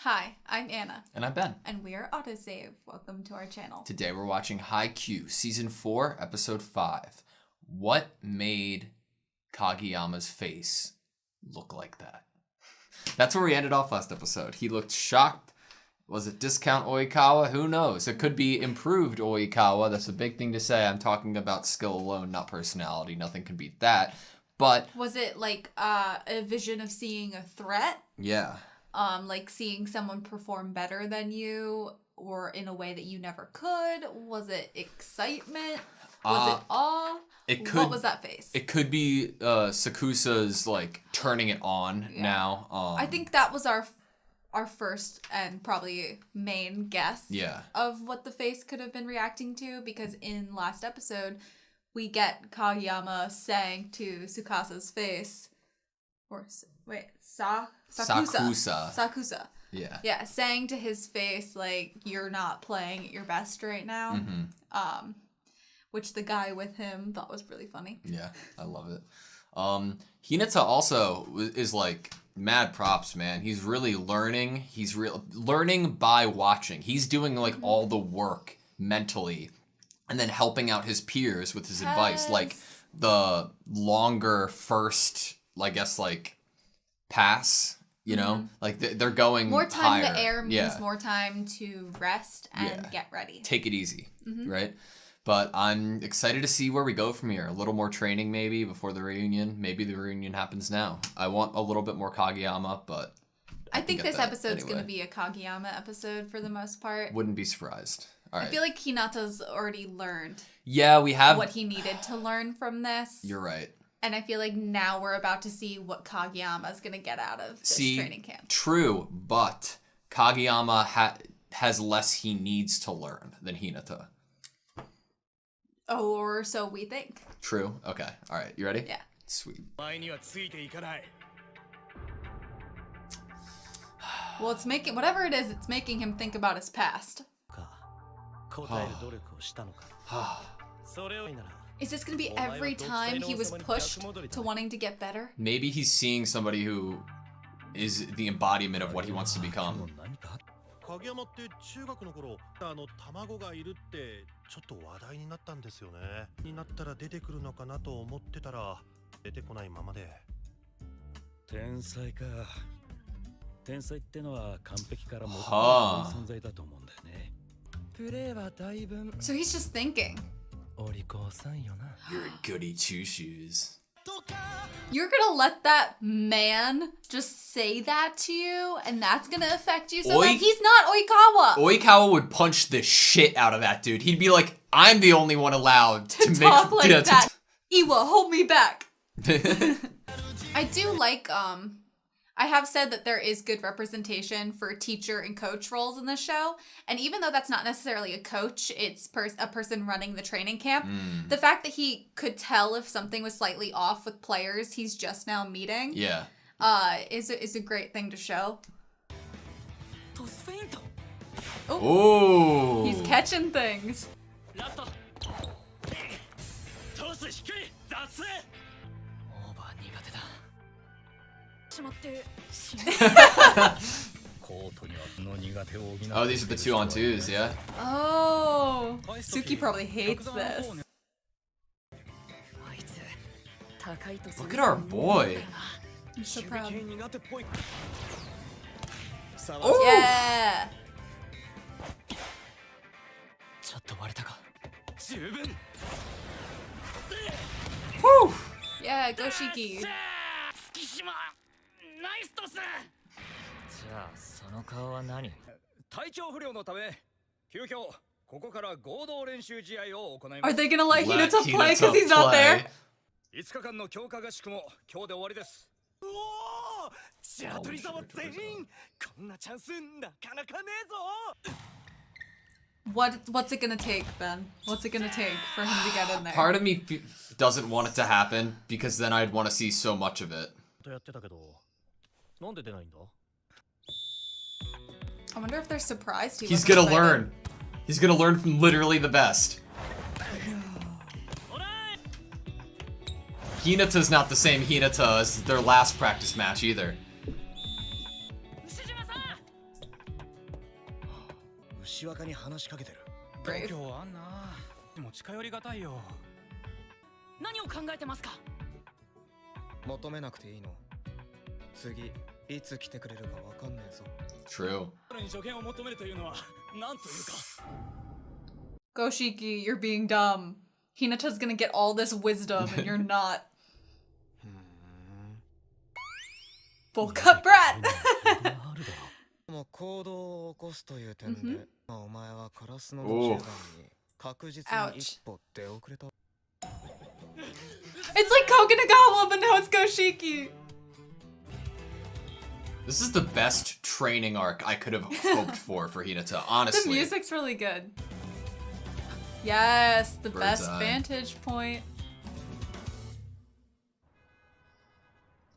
Hi, I'm Anna. And I'm Ben. And we're AutoSave. Welcome to our channel. Today we're watching Haikyuu, Season 4, Episode 5. What made Kageyama's face look like that? That's where we ended off last episode. He looked shocked. Was it discount Oikawa? Who knows? It could be improved Oikawa. That's a big thing to say. I'm talking about skill alone, not personality. Nothing can beat that. But was it like a vision of seeing a threat? Yeah. Like seeing someone perform better than you or in a way that you never could? Was it excitement? Was it awe? What was that face? It could be Sakusa's like turning it on now. I think that was our first and probably main guess of what the face could have been reacting to, because in last episode we get Kageyama saying to Tsukasa's face, or wait, Sakusa. Yeah, saying to his face, like, you're not playing at your best right now. Mm-hmm. Which the guy with him thought was really funny. Yeah, I love it. Hinata also is like mad props, man. He's really learning. He's learning by watching. He's doing like all the work mentally and then helping out his peers with his advice. Like the longer first, I guess, like pass, you know, like they're going more time higher. In the air means more time to rest and get ready. Take it easy, right? But I'm excited to see where we go from here. A little more training maybe before the reunion. Maybe the reunion happens now. I want a little bit more Kageyama, but I think this episode's going to be a Kageyama episode for the most part. Wouldn't be surprised. All right. I feel like Hinata's already learned. Yeah, we have what he needed to learn from this. You're right. And I feel like now we're about to see what Kageyama's going to get out of this training camp. True, but Kageyama has less he needs to learn than Hinata. Or so we think. True. Okay. All right. You ready? Yeah. Sweet. Well, it's making whatever it is. It's making him think about his past. Is this going to be every time he was pushed to wanting to get better? Maybe he's seeing somebody who is the embodiment of what he wants to become. 影山って中学の頃卵がいるってちょっと話題になったんですよね。になったら出てくるのかなと思ってたら出てこないままで。天才か。天才ってのは完璧からも存在だと思うんだよね。プレーはだいぶ。So he's just thinking. お利口さんよな。 You're a goody two shoes. You're gonna let that man just say that to you, and that's gonna affect you so that he's not Oikawa. Oikawa would punch the shit out of that dude. He'd be like, I'm the only one allowed to talk like that. Iwa, hold me back. I do like, I have said that there is good representation for teacher and coach roles in this show. And even though that's not necessarily a coach, it's a person running the training camp. The fact that he could tell if something was slightly off with players he's just now meeting is a great thing to show. Oh, he's catching things. Oh, these are the 2-on-2s, yeah? Oh, Suki probably hates this. Look at our boy. I'm so proud. Oh! Yeah! Woo! Yeah, go Shiki. ナイストス。じゃあその顔は何？体調不良のため急遽ここから合同練習試合を行います。 Are they gonna let Hinata play because he's not there? 5日間の強化合宿も今日で終わりです。おお、白鳥沢全員こんなチャンスなかなかねえぞ。 What's it gonna take, Ben? What's it gonna take for him to get in there? Part of me doesn't want it to happen because then I'd want to see so much of it. I wonder if they're surprised he's gonna learn. He's gonna learn from literally the best. Hinata's not the same Hinata as their last practice match either. 牛若に話しかけてる。Brave. 度胸あんな。でも近寄りがたいよ。何を考えてますか。求めなくていいの。次いつ来てくれるかわかんねえぞ。 True. 彼に助言を求めるというのはなんというか。 Goshiki, you're being dumb. Hinata's gonna get all this wisdom and you're not. Full cut brat! もう行動を起こすという点で、お前はカラスの10番に確実に一歩出遅れた。 It's like Koganagawa, but now it's Goshiki. This is the best training arc I could have hoped for Hinata, honestly. The music's really good. Yes, the Bird's best eye. vantage point.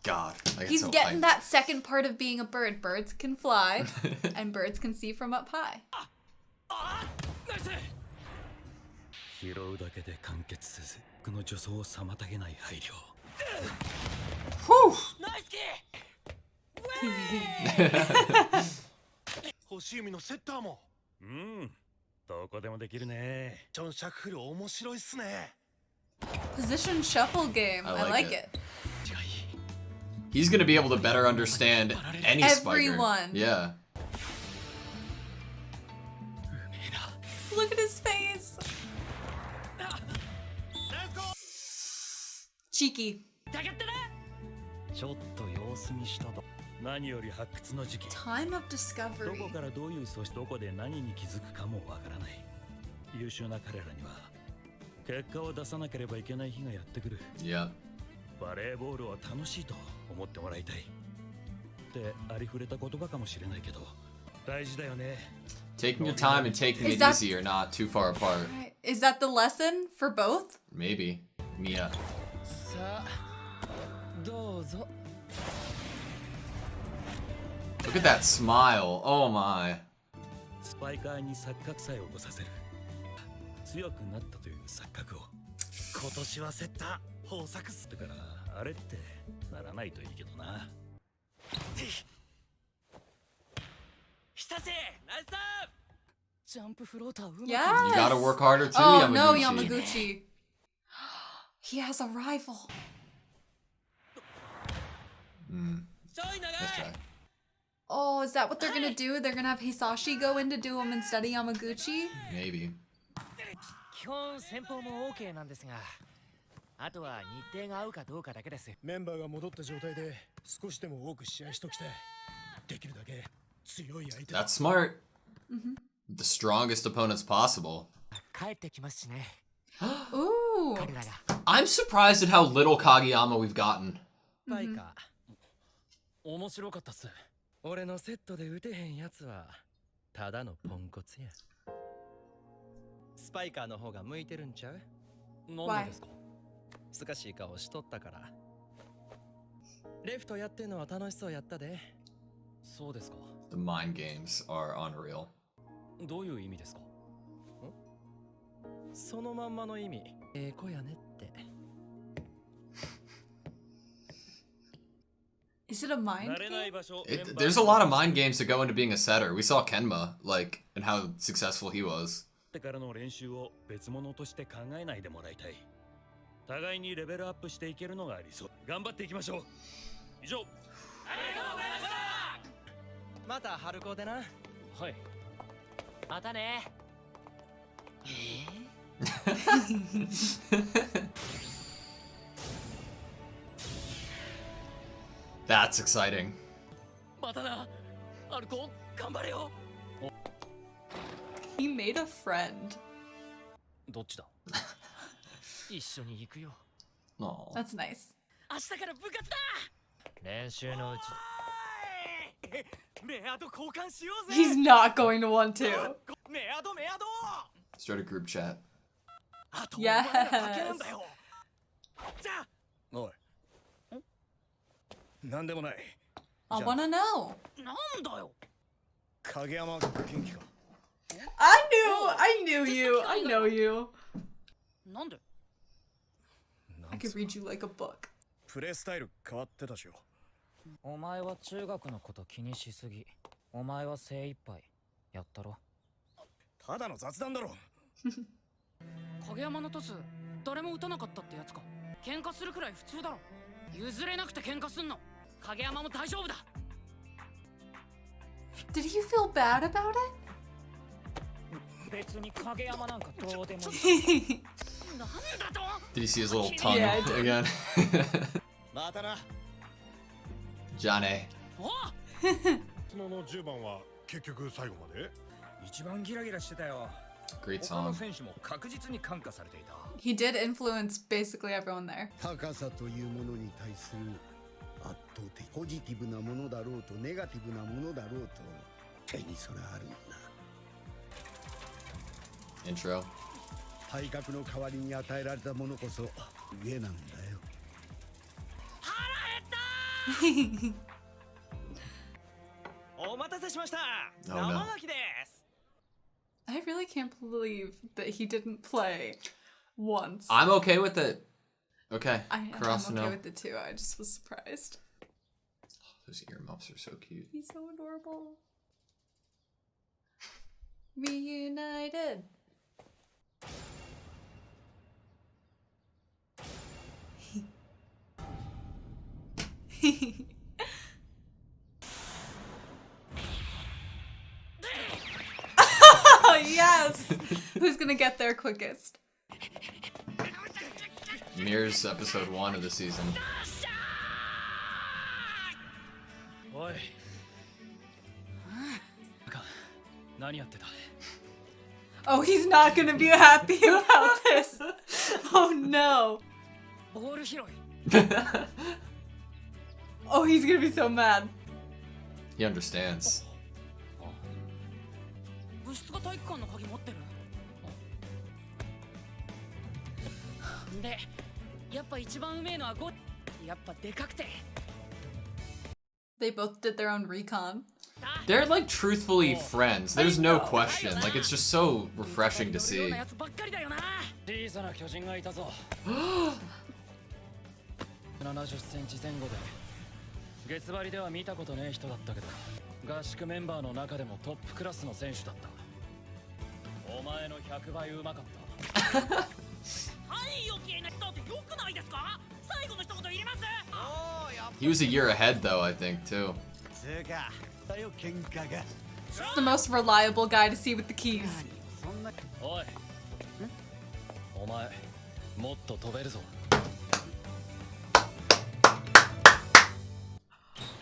God, I get He's so getting hyped. that second part of being a bird. Birds can fly, and birds can see from up high. 拾うだけで完結せず、僕の助走を妨げない配慮。 Whew! ナイスキ欲しい海のセッターも。ー。どこでもできるね。ジョン・シャッフル面白いっすね。 Position shuffle game. I I like like it. He's gonna be able to better understand any spiker. Everyone. Yeah. Look at his face. Cheeky. ちょっと様子見したと。何より発掘の時期。 Time of ど discovery. こからどういう素質、どこで何に気づくかもわからない。優秀な彼らには結果を出さなければいけない日がやってくる。 Yeah. バレーボールは楽しいと思ってもらいたい。ってありふれた言葉かもしれないけど、大事だよね。 Taking your time and taking Is it that- easy are not too far apart. Right. Is that the lesson for both? Maybe. Mia. さあ、どうぞ。 Look at that smile. Oh my. スパイカーに錯覚さえ起こさせる。強くなったという錯覚を。今年はセッター豊作っす。だからあれってならないといいけどな。久瀬、ナイスサーブ。ジャンプフローターうまく。 You Yes. gotta work harder too, Oh no, Yamaguchi. Yamaguchi. He has a rival. Let's try. Oh, is that what they're gonna do? They're gonna have Hisashi go in to do him instead of Yamaguchi? Maybe. 基本先方も OK なんですが、あとは日程が合うかどうかだけです。メンバーが戻った状態で少しでも多く試合しときたい。できるだけ強い相手だ。 That's smart. The strongest opponents possible. 帰ってきますしね。 Ooh. 彼らが。 I'm surprised at how little Kageyama we've gotten. スパイカ面白かったっす。俺のセットで打てへんやつはただのポンコツや。スパイカーの方が向いてるんちゃう？なんでですか？難しい顔しとったから。レフトやってんのは楽しそうやったで。そうですか。 The mind games are unreal. どういう意味ですか？そのまんまの意味。子やねって。 Is it a mind 慣れない game? 場所。 There's a lot of mind games that go into being a setter. We saw Kenma, like, and how successful he was. ってからの練習を別物として考えないでもらいたい。互いにレベルアップしていけるのが理想。頑張っていきましょう。以上。ありがとうございました。また春高でな。はい。またね。 That's exciting. またな。春高頑張れよ。 He made a friend. どっちだ？一緒に行くよ。 Aw. That's nice. 明日から部活だ。練習のうち。メアド交換しようぜ。 He's not going to want to. メアドメアド。 Start a group chat. あとお前らだけなんだ Yes. よ。じゃあ。おい。なんでもない。 I wanna know. なんだよ。影山元気か。 I knew you. I know you. なんで？ I could read you like a book. プレースタイル変わってたしよ。お前は中学のこと気にしすぎ。お前は精一杯やったろ。ただの雑談だろ。影山のトス誰も打たなかったってやつか。喧嘩するくらい普通だろ。譲れなくて喧嘩すんの。影山も大丈夫だ。 Did he feel bad about it? 別に影山なんかどうでもいい。なんだと Did you see his little tongue Yeah, I did. again? またな。 Johnny. おその10番は結局最後まで一番ギラギラしてたよ。 Great 他の song. 選手も確実に感化されていた。 He did influence basically everyone there. 高さというものに対する圧倒的ポジティブなものだろうとネガティブなものだろうと手にそれあるんだ。 Intro. 体格の代わりに与えられたものこそ上なんだよ。お待たせしました。 Oh, no. 生ガキです。 I really can't believe that he didn't play once. I'm okay with it. Okay. I'm Karasuno. okay with it too. I just was surprised. Those earmuffs are so cute. He's so adorable. Reunited. Oh, yes! Who's gonna get there quickest? Mirror's episode 1 of the season. おい。何やってた。 Oh, he's not gonna be happy about this. Oh no. ボール拾い。 Oh, he's gonna be so mad. He understands. 部室が体育館の鍵持ってる。で、やっぱ一番うめえのは5。やっぱでかくて。 They both did their own recon. They're like truthfully friends. There's no question. Like it's just so refreshing to see. 小さな巨人がいたぞ。70センチ前後で月張りでは見たことねえ人だったけど合宿メンバーの中でもトップクラスの選手だった。お前の100倍うまかった。はい余計な人って良くないですか。最後の一言入れます。 He was a year ahead though, I think, too. The most reliable guy to see with the keys. おい。お前もっと飛べるぞ。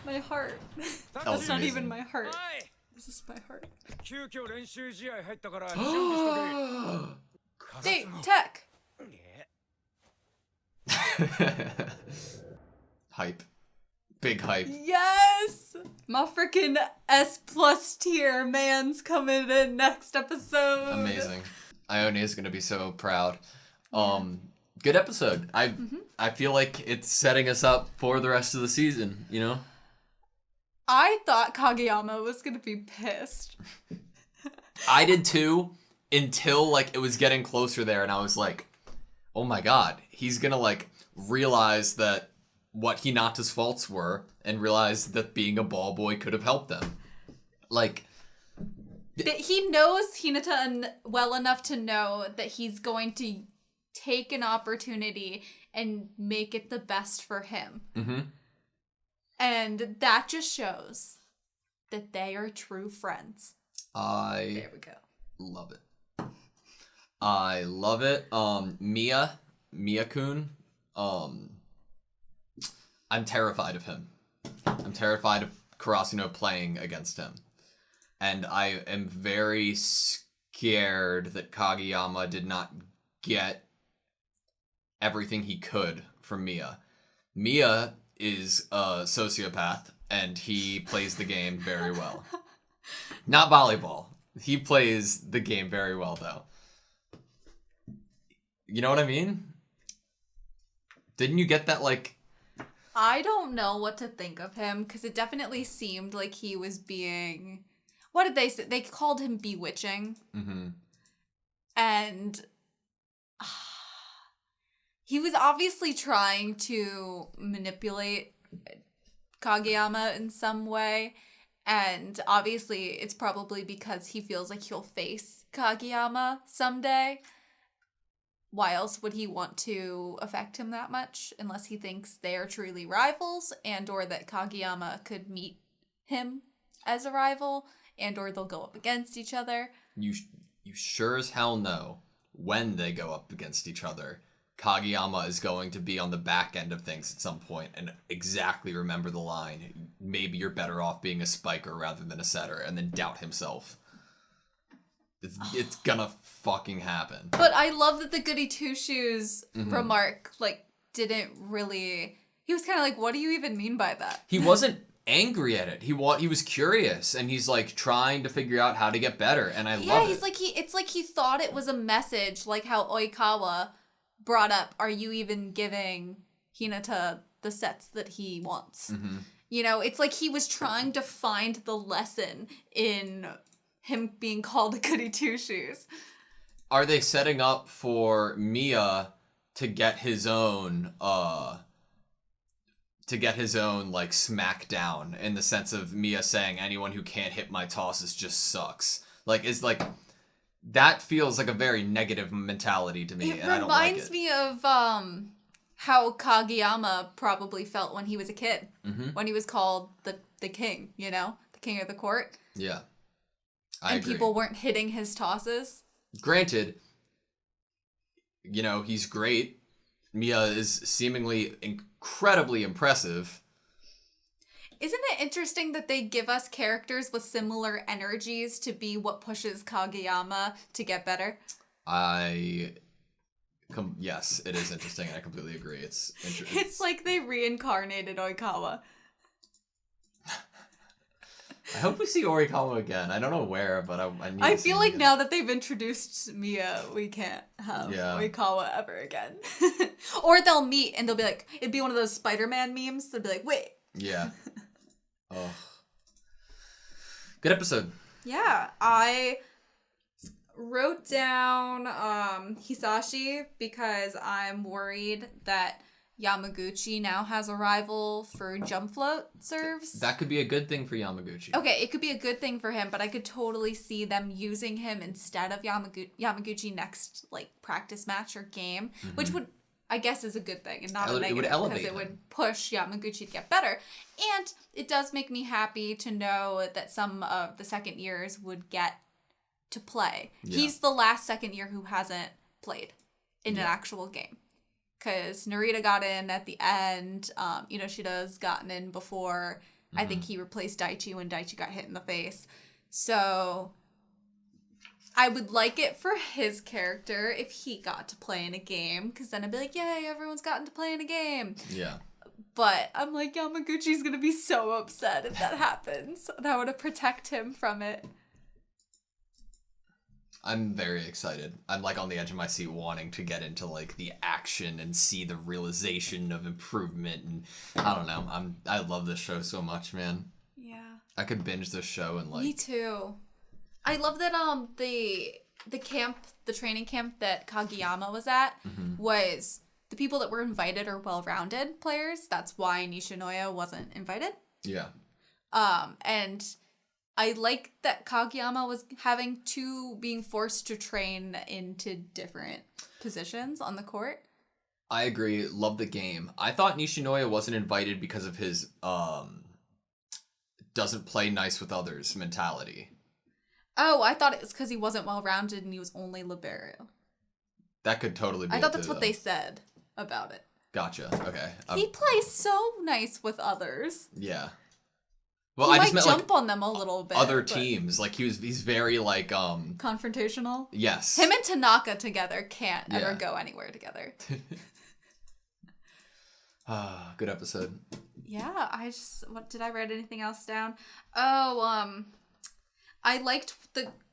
My heart. That was That's not amazing. even my heart. はい。 This is my heart. 急遽練習試合入ったから準備しとけ。 Date, tech. Hype. Big hype. Yes! My freaking S+ tier man's coming in next episode. Amazing. Ione is gonna be so proud. Good episode. I feel like it's setting us up for the rest of the season, you know? I thought Kageyama was gonna be pissed. I did too, until like it was getting closer there and I was like, oh my god, he's gonna like realize that what Hinata's faults were and realize that being a ball boy could have helped them. Like, That he knows Hinata well enough to know that he's going to take an opportunity and make it the best for him. mm-hmm. And that just shows that they are true friends. I There we go. love it. I love it. Mia-kun, I'm terrified of him. I'm terrified of Karasuno playing against him. And I am very scared that Kageyama did not get everything he could from Mia. Mia is a sociopath, and he plays the game very well. Not volleyball. He plays the game very well, though. You know what I mean? Didn't you get that, like... I don't know what to think of him, because it definitely seemed like he was being... What did they say? They called him bewitching. Mm-hmm. And... he was obviously trying to manipulate Kageyama in some way. And obviously, it's probably because he feels like he'll face Kageyama someday. Why else would he want to affect him that much? Unless he thinks they are truly rivals, and or that Kageyama could meet him as a rival, and or they'll go up against each other. You sure as hell know when they go up against each other, Kageyama is going to be on the back end of things at some point and exactly remember the line, maybe you're better off being a spiker rather than a setter, and then doubt himself. It's gonna fucking happen. But I love that the goody two-shoes remark, like, didn't really... He was kind of like, what do you even mean by that? He wasn't angry at it. He was curious, and he's, like, trying to figure out how to get better, and I love it. Yeah, it's like he thought it was a message, like how Oikawa brought up, are you even giving Hinata the sets that he wants? Mm-hmm. You know, it's like he was trying to find the lesson in him being called a goody two-shoes. Are they setting up for Mia to get his own, like, smackdown, in the sense of Mia saying, anyone who can't hit my tosses just sucks? Like, it's like... That feels like a very negative mentality to me, and I don't like it. It reminds me of how Kageyama probably felt when he was a kid. Mm-hmm. When he was called the king, you know? The king of the court. Yeah. I agree. People weren't hitting his tosses. Granted, you know, he's great. Mia is seemingly incredibly impressive. Isn't it interesting that they give us characters with similar energies to be what pushes Kageyama to get better? Yes, it is interesting, and I completely agree. It's interesting. It's like they reincarnated Oikawa. I hope we see Oikawa again. I don't know where, but I need I to see feel him like again. now that they've introduced Mia, we can't have Oikawa ever again. Or they'll meet and they'll be like, it'd be one of those Spider-Man memes. They'll be like, wait. Yeah. Oh. Good episode. Yeah, I wrote down Hisashi because I'm worried that Yamaguchi now has a rival for jump float serves. That could be a good thing for Yamaguchi. Okay, it could be a good thing for him, but I could totally see them using him instead of Yamaguchi next, like, practice match or game, which would, I guess, is a good thing and not a negative, because it would push Yamaguchi to get better. And it does make me happy to know that some of the second years would get to play. Yeah. He's the last second year who hasn't played in an actual game. Because Narita got in at the end, Shida's gotten in before. I think he replaced Daichi when Daichi got hit in the face. So I would like it for his character if he got to play in a game, because then I'd be like, yay, everyone's gotten to play in a game. Yeah. But I'm like, Yamaguchi's going to be so upset if that happens. And I want to protect him from it. I'm very excited. I'm like on the edge of my seat wanting to get into like the action and see the realization of improvement, and I don't know. I love this show so much, man. Yeah. I could binge this show and like... Me too. I love that the training camp that Kageyama was at was the people that were invited are well-rounded players. That's why Nishinoya wasn't invited. Yeah. And I like that Kageyama was being forced to train into different positions on the court. I agree. Love the game. I thought Nishinoya wasn't invited because of his doesn't play nice with others mentality. Oh, I thought it was because he wasn't well-rounded and he was only libero. That could totally be I thought that's what they said about it. Gotcha. Okay. He plays so nice with others. Yeah. Well, he I might just meant jump like on them a little bit. Other teams, like he's very like confrontational. Yes. Him and Tanaka together can't ever go anywhere together. Good episode. Yeah, did I write anything else down? Oh, I liked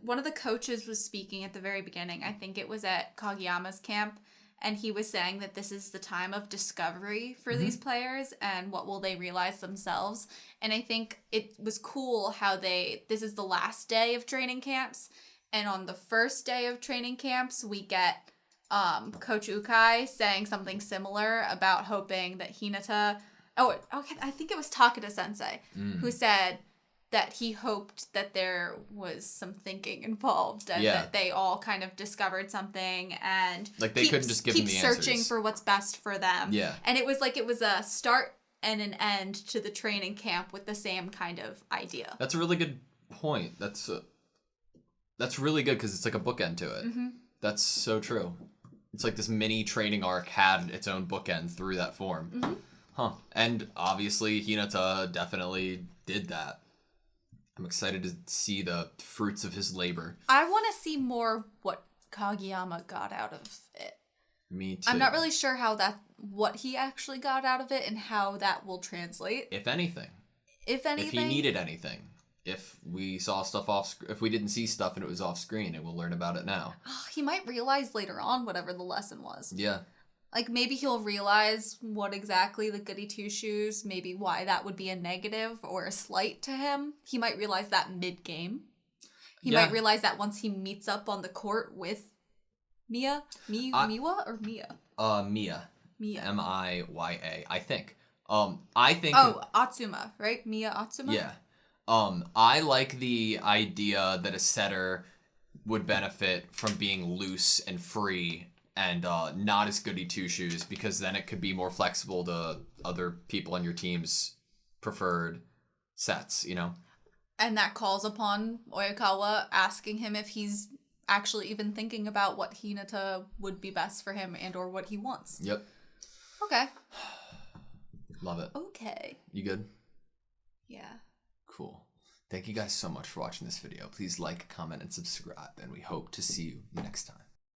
one of the coaches was speaking at the very beginning. I think it was at Kageyama's camp, and he was saying that this is the time of discovery for these players and what will they realize themselves. And I think it was cool how this is the last day of training camps, and on the first day of training camps, we get Coach Ukai saying something similar about hoping that Hinata... Oh, okay, I think it was Takeda Sensei who said that he hoped that there was some thinking involved and that they all kind of discovered something and like they couldn't just give them the answers. Keep searching for what's best for them. Yeah. And it was a start and an end to the training camp with the same kind of idea. That's a really good point. That's really good because it's like a bookend to it. Mm-hmm. That's so true. It's like this mini training arc had its own bookend through that form. Mm-hmm. Huh. And obviously Hinata definitely did that. I'm excited to see the fruits of his labor. I want to see more what Kaguya-sama got out of it. Me too. I'm not really sure what he actually got out of it and how that will translate. If anything. If anything. If he needed anything. If we saw stuff if we didn't see stuff and it was off screen, and we'll learn about it now. He might realize later on whatever the lesson was. Yeah. Like, maybe he'll realize what exactly the goody two-shoes, maybe why that would be a negative or a slight to him. He might realize that mid-game. He might realize that once he meets up on the court with Miwa or Mia? Mia. Mia. M-I-Y-A, I think. I think... Oh, Atsuma, right? Mia Atsuma? Yeah. I like the idea that a setter would benefit from being loose and free and not as goody two-shoes, because then it could be more flexible to other people on your team's preferred sets, you know? And that calls upon Oyakawa asking him if he's actually even thinking about what Hinata would be best for him and or what he wants. Yep. Okay. Love it. Okay. You good? Yeah. Cool. Thank you guys so much for watching this video. Please like, comment, and subscribe, and we hope to see you next time.